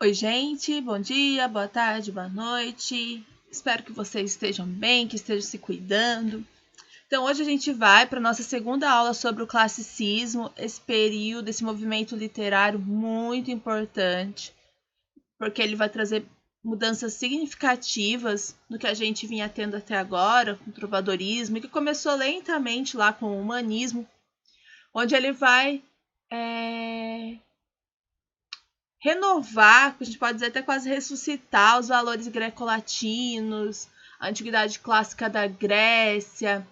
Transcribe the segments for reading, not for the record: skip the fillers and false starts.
Oi, gente, bom dia, boa tarde, boa noite. Espero que vocês estejam bem, que estejam se cuidando. Então, hoje a gente vai para a nossa segunda aula sobre o classicismo, esse período, esse movimento literário muito importante, porque ele vai trazer mudanças significativas no que a gente vinha tendo até agora, com o trovadorismo, e que começou lentamente lá com o humanismo, onde ele vai renovar, a gente pode dizer até quase ressuscitar os valores greco-latinos, a antiguidade clássica da Grécia,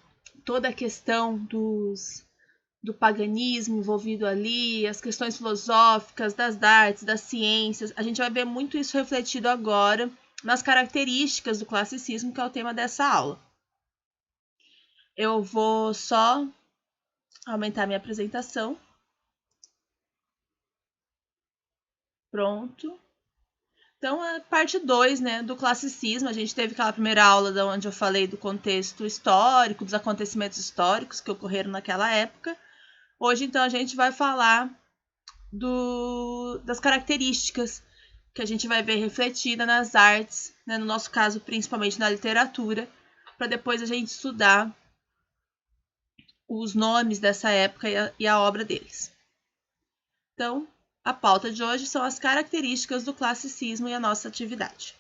toda a questão do paganismo envolvido ali, as questões filosóficas, das artes, das ciências. A gente vai ver muito isso refletido agora nas características do classicismo, que é o tema dessa aula. Eu vou só aumentar minha apresentação. Pronto. Então, a parte 2, né, do classicismo, a gente teve aquela primeira aula onde eu falei do contexto histórico, dos acontecimentos históricos que ocorreram naquela época. Hoje, então, a gente vai falar das características que a gente vai ver refletida nas artes, né, no nosso caso, principalmente na literatura, para depois a gente estudar os nomes dessa época e a obra deles. Então, a pauta de hoje são as características do classicismo e a nossa atividade.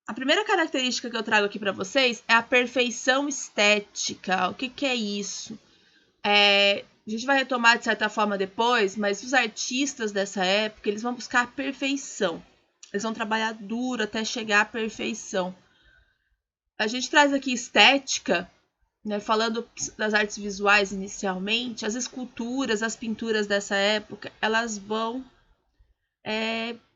A primeira característica que eu trago aqui para vocês é a perfeição estética. O que é isso? A gente vai retomar de certa forma depois, mas os artistas dessa época, eles vão buscar a perfeição. Eles vão trabalhar duro até chegar à perfeição. A gente traz aqui estética, né, falando das artes visuais inicialmente, as esculturas, as pinturas dessa época, elas vão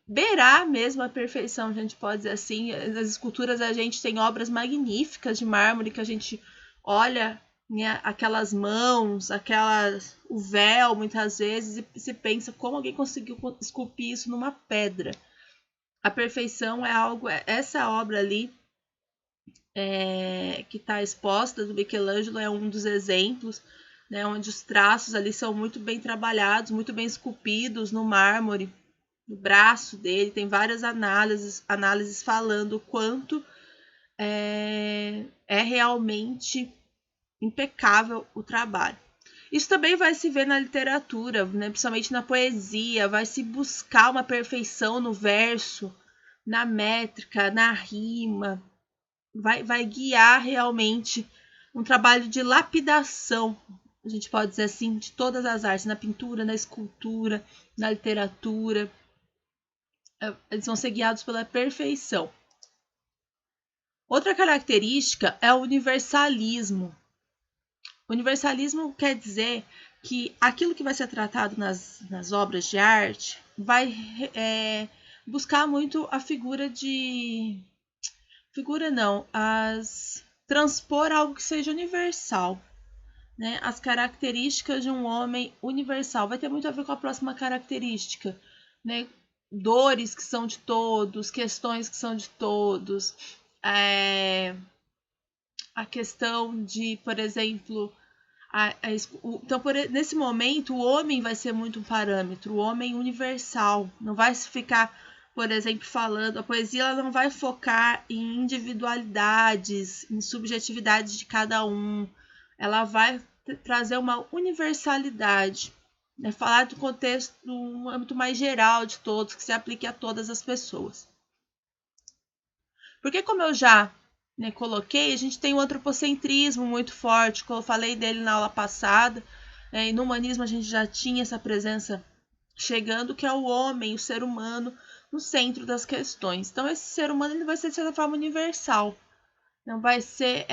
beirar mesmo a perfeição, a gente pode dizer assim. Nas esculturas a gente tem obras magníficas de mármore que a gente olha, né, aquelas mãos, o véu muitas vezes e se pensa como alguém conseguiu esculpir isso numa pedra. A perfeição é algo, essa obra ali que está exposta do Michelangelo é um dos exemplos, né, onde os traços ali são muito bem trabalhados, muito bem esculpidos no mármore. No braço dele, tem várias análises falando o quanto é realmente impecável o trabalho. Isso também vai se ver na literatura, né? Principalmente na poesia, vai se buscar uma perfeição no verso, na métrica, na rima, vai guiar realmente um trabalho de lapidação, a gente pode dizer assim, de todas as artes, na pintura, na escultura, na literatura. Eles vão ser guiados pela perfeição. Outra característica é o universalismo. O universalismo quer dizer que aquilo que vai ser tratado nas obras de arte vai buscar muito a transpor algo que seja universal, né? As características de um homem universal. Vai ter muito a ver com a próxima característica, né? Dores que são de todos, questões que são de todos, a questão de, por exemplo, então nesse momento o homem vai ser muito um parâmetro, o homem universal, não vai se ficar, por exemplo, falando, a poesia ela não vai focar em individualidades, em subjetividades de cada um, ela vai trazer uma universalidade, né? Falar do contexto, um âmbito mais geral de todos, que se aplique a todas as pessoas. Porque como eu já coloquei, a gente tem o antropocentrismo muito forte, como eu falei dele na aula passada, e no humanismo a gente já tinha essa presença chegando, que é o homem, o ser humano, no centro das questões. Então esse ser humano ele vai ser de certa forma universal, não vai ser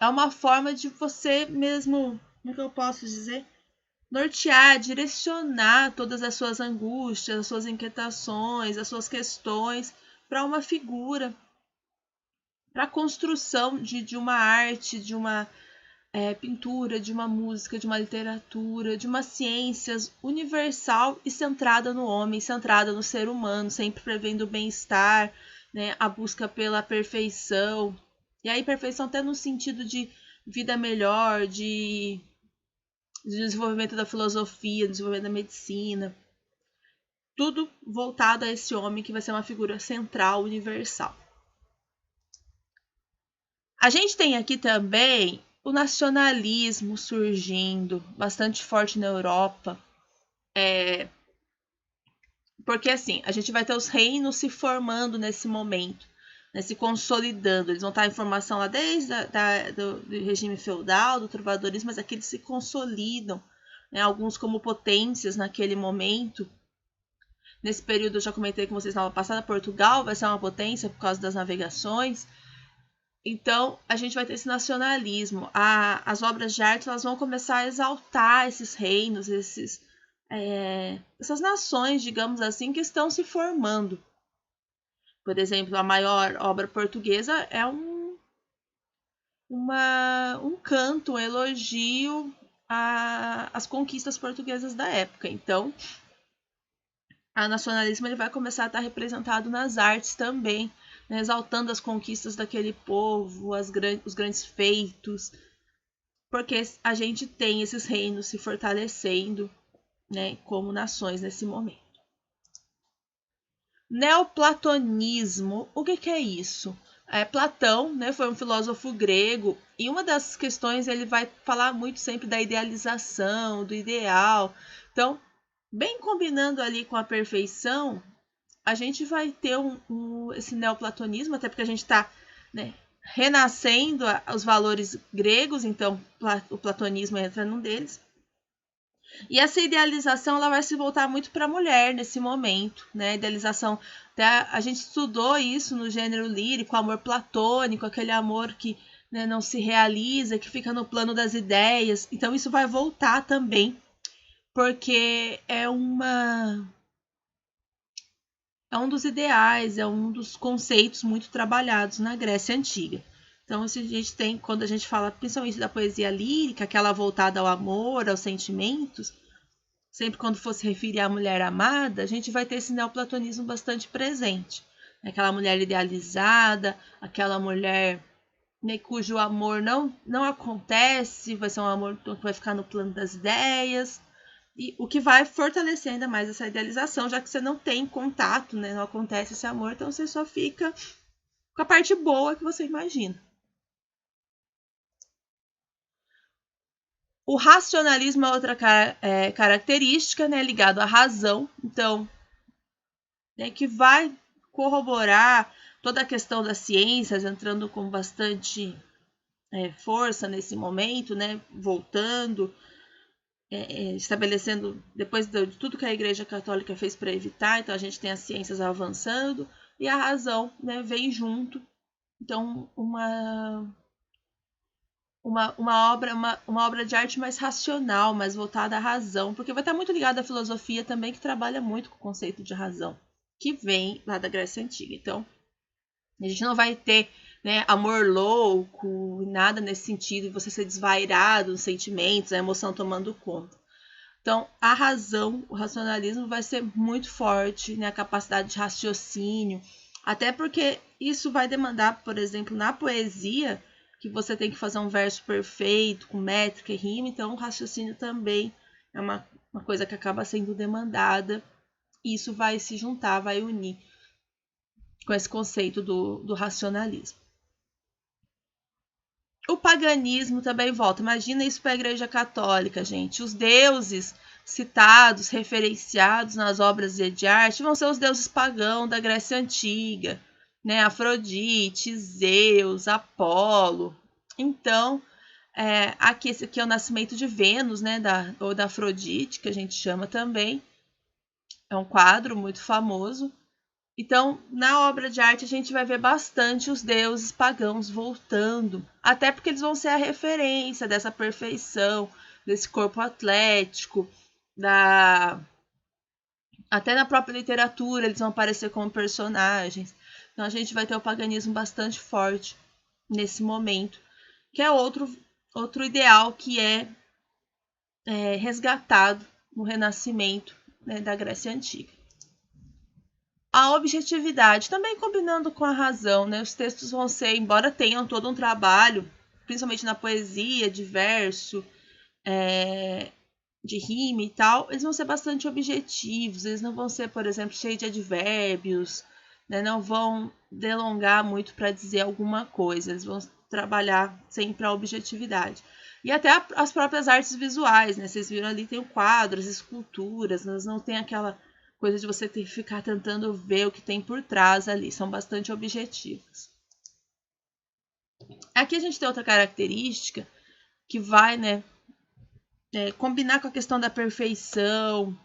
uma forma de você mesmo, como que eu posso dizer, nortear, direcionar todas as suas angústias, as suas inquietações, as suas questões para uma figura, para a construção de uma arte, de uma pintura, de uma música, de uma literatura, de uma ciência universal e centrada no homem, centrada no ser humano, sempre prevendo o bem-estar, né, a busca pela perfeição. E aí perfeição até no sentido de vida melhor, de desenvolvimento da filosofia, desenvolvimento da medicina. Tudo voltado a esse homem que vai ser uma figura central, universal. A gente tem aqui também o nacionalismo surgindo, bastante forte na Europa. Porque assim, a gente vai ter os reinos se formando nesse momento, né, se consolidando. Eles vão estar em formação lá desde do regime feudal, do trovadorismo, mas aqui eles se consolidam, né, alguns como potências naquele momento. Nesse período, eu já comentei com vocês na aula passada, Portugal vai ser uma potência por causa das navegações. Então, a gente vai ter esse nacionalismo. As obras de arte elas vão começar a exaltar esses reinos, essas nações, digamos assim, que estão se formando. Por exemplo, a maior obra portuguesa é um canto, um elogio às conquistas portuguesas da época. Então, o nacionalismo ele vai começar a estar representado nas artes também, né, exaltando as conquistas daquele povo, os grandes feitos, porque a gente tem esses reinos se fortalecendo, né, como nações nesse momento. Neoplatonismo, o que é isso? Platão, né, foi um filósofo grego, e uma das questões ele vai falar muito sempre da idealização, do ideal. Então, bem combinando ali com a perfeição, a gente vai ter esse neoplatonismo, até porque a gente está, né, renascendo os valores gregos, então o platonismo entra num deles. E essa idealização ela vai se voltar muito para a mulher nesse momento, né? Idealização, até a gente estudou isso no gênero lírico, amor platônico, aquele amor que, né, não se realiza, que fica no plano das ideias. Então isso vai voltar também, porque é um dos ideais, é um dos conceitos muito trabalhados na Grécia Antiga. Então, a gente tem, quando a gente fala principalmente da poesia lírica, aquela voltada ao amor, aos sentimentos, sempre quando for se referir à mulher amada, a gente vai ter esse neoplatonismo bastante presente. Aquela mulher idealizada, aquela mulher, né, cujo amor não acontece, vai ser um amor que vai ficar no plano das ideias. E o que vai fortalecer ainda mais essa idealização, já que você não tem contato, né, não acontece esse amor, então você só fica com a parte boa que você imagina. O racionalismo é outra característica, né, ligado à razão, então, né, que vai corroborar toda a questão das ciências, entrando com bastante força nesse momento, né, voltando, estabelecendo, depois de tudo que a Igreja Católica fez para evitar, então a gente tem as ciências avançando e a razão, né, vem junto. Então, uma obra de arte mais racional, mais voltada à razão, porque vai estar muito ligada à filosofia também, que trabalha muito com o conceito de razão, que vem lá da Grécia Antiga. Então, a gente não vai ter, né, amor louco, nada nesse sentido, você ser desvairado nos sentimentos, a emoção tomando conta. Então, a razão, o racionalismo vai ser muito forte, né, a capacidade de raciocínio, até porque isso vai demandar, por exemplo, na poesia, que você tem que fazer um verso perfeito, com métrica e rima, então o raciocínio também é uma coisa que acaba sendo demandada, e isso vai se juntar, vai unir com esse conceito do racionalismo. O paganismo também volta. Imagina isso para a Igreja Católica, gente. Os deuses citados, referenciados nas obras de arte, vão ser os deuses pagãos da Grécia Antiga, né? Afrodite, Zeus, Apolo. Então, esse aqui é o nascimento de Vênus, né? Ou da Afrodite, que a gente chama também. É um quadro muito famoso. Então, na obra de arte, a gente vai ver bastante os deuses pagãos voltando, até porque eles vão ser a referência dessa perfeição, desse corpo atlético, até na própria literatura eles vão aparecer como personagens. Então, a gente vai ter o paganismo bastante forte nesse momento, que é outro ideal que é resgatado no Renascimento, né, da Grécia Antiga. A objetividade, também combinando com a razão, né? Os textos vão ser, embora tenham todo um trabalho, principalmente na poesia, de verso, de rima e tal, eles vão ser bastante objetivos, eles não vão ser, por exemplo, cheios de advérbios, né? Não vão delongar muito para dizer alguma coisa, eles vão trabalhar sempre a objetividade. E até as próprias artes visuais, né? Vocês viram ali, tem o quadro, as esculturas, elas não tem aquela coisa de você ter que ficar tentando ver o que tem por trás ali, são bastante objetivas. Aqui a gente tem outra característica que vai, né, combinar com a questão da perfeição,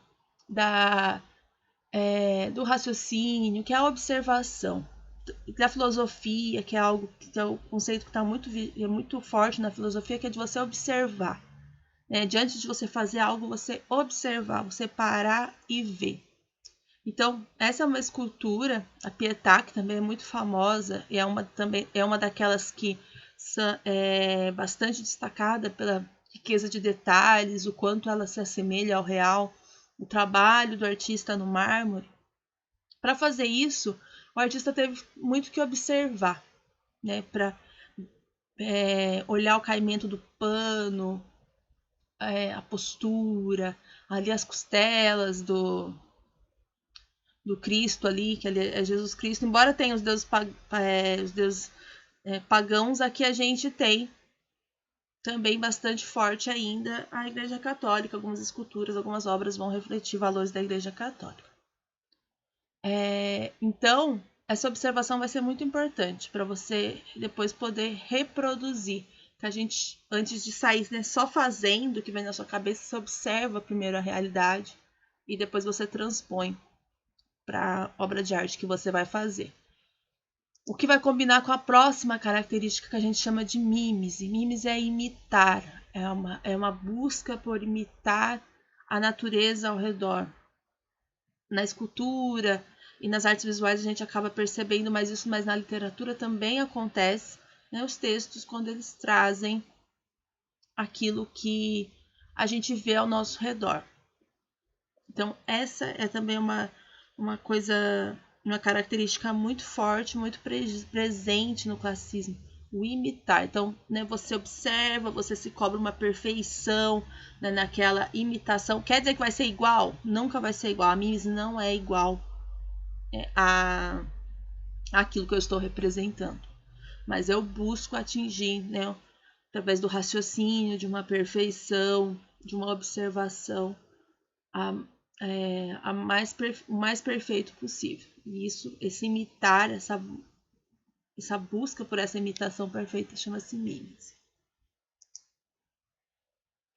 do raciocínio, que é a observação, da filosofia, que é algo que é o conceito que está muito forte na filosofia, que é de você observar. Diante de você fazer algo, você observar, você parar e ver. Então, essa é uma escultura, a Pietà, que também é muito famosa, e é uma daquelas que é bastante destacada pela riqueza de detalhes, o quanto ela se assemelha ao real, o trabalho do artista no mármore. Para fazer isso, o artista teve muito que observar, né, para olhar o caimento do pano, a postura, ali as costelas do Cristo ali, que ali é Jesus Cristo. Embora tenha os deuses pagãos, aqui a gente tem também bastante forte ainda a Igreja Católica. Algumas esculturas, algumas obras vão refletir valores da Igreja Católica. Então, essa observação vai ser muito importante para você depois poder reproduzir. Que a gente, antes de sair, né, só fazendo o que vem na sua cabeça, você observa primeiro a realidade e depois você transpõe para a obra de arte que você vai fazer. O que vai combinar com a próxima característica que a gente chama de mimese. Mimese é imitar, é uma busca por imitar a natureza ao redor. Na escultura e nas artes visuais a gente acaba percebendo mais isso, mas na literatura também acontece, né, os textos, quando eles trazem aquilo que a gente vê ao nosso redor. Então, essa é também uma característica muito forte, muito presente no classicismo, o imitar. Então, né, você observa, você se cobra uma perfeição, né, naquela imitação. Quer dizer que vai ser igual? Nunca vai ser igual. A mimese não é igual àquilo que eu estou representando. Mas eu busco atingir, né, através do raciocínio, de uma perfeição, de uma observação, o mais perfeito possível. E esse imitar, essa busca por essa imitação perfeita chama-se mimese.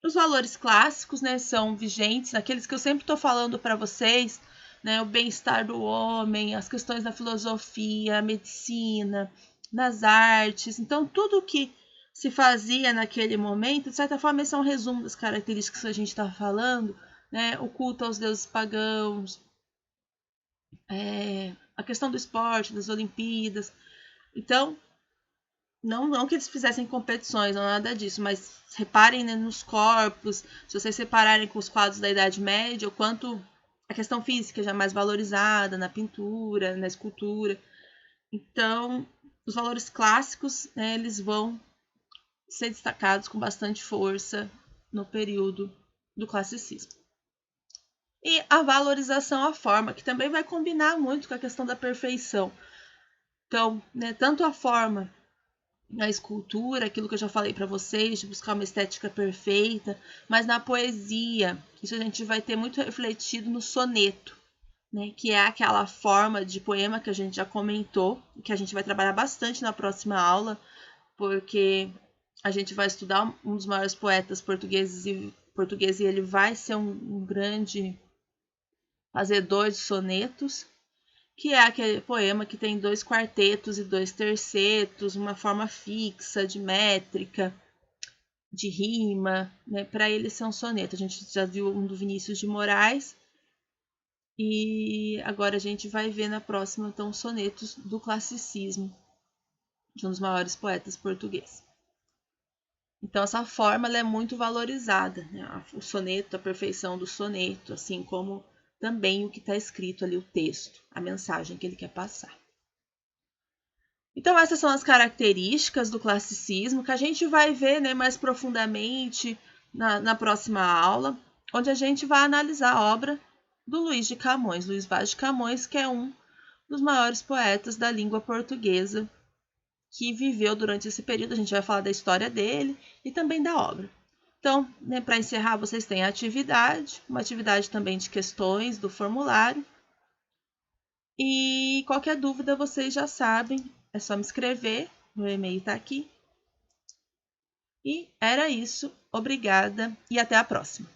Os valores clássicos, né, são vigentes, aqueles que eu sempre estou falando para vocês, né, o bem-estar do homem, as questões da filosofia, a medicina, nas artes. Então, tudo que se fazia naquele momento, de certa forma, esse é um resumo das características que a gente está falando, né, o culto aos deuses pagãos, a questão do esporte, das Olimpíadas. Então, não que eles fizessem competições, não nada disso, mas reparem, né, nos corpos, se vocês separarem com os quadros da Idade Média, o quanto a questão física já é mais valorizada na pintura, na escultura. Então, os valores clássicos, né, eles vão ser destacados com bastante força no período do classicismo. E a valorização à forma, que também vai combinar muito com a questão da perfeição. Então, né, tanto a forma na escultura, aquilo que eu já falei para vocês, de buscar uma estética perfeita, mas na poesia, isso a gente vai ter muito refletido no soneto, né, que é aquela forma de poema que a gente já comentou, que a gente vai trabalhar bastante na próxima aula, porque a gente vai estudar um dos maiores poetas portugueses e ele vai ser um grande fazedor de sonetos, que é aquele poema que tem 2 quartetos e 2 tercetos, uma forma fixa, de métrica, de rima, né? Para ele ser um soneto. A gente já viu um do Vinícius de Moraes e agora a gente vai ver na próxima, então, sonetos do classicismo, de um dos maiores poetas portugueses. Então, essa forma ela é muito valorizada, né? O soneto, a perfeição do soneto, assim como também o que está escrito ali, o texto, a mensagem que ele quer passar. Então, essas são as características do classicismo que a gente vai ver, né, mais profundamente na próxima aula. onde a gente vai analisar a obra do Luís de Camões, Luís Vaz de Camões, que é um dos maiores poetas da língua portuguesa, que viveu durante esse período. A gente vai falar da história dele e também da obra. Então, né, para encerrar, vocês têm a atividade, uma atividade também de questões do formulário. E qualquer dúvida vocês já sabem, é só me escrever, meu e-mail está aqui. E era isso, obrigada e até a próxima.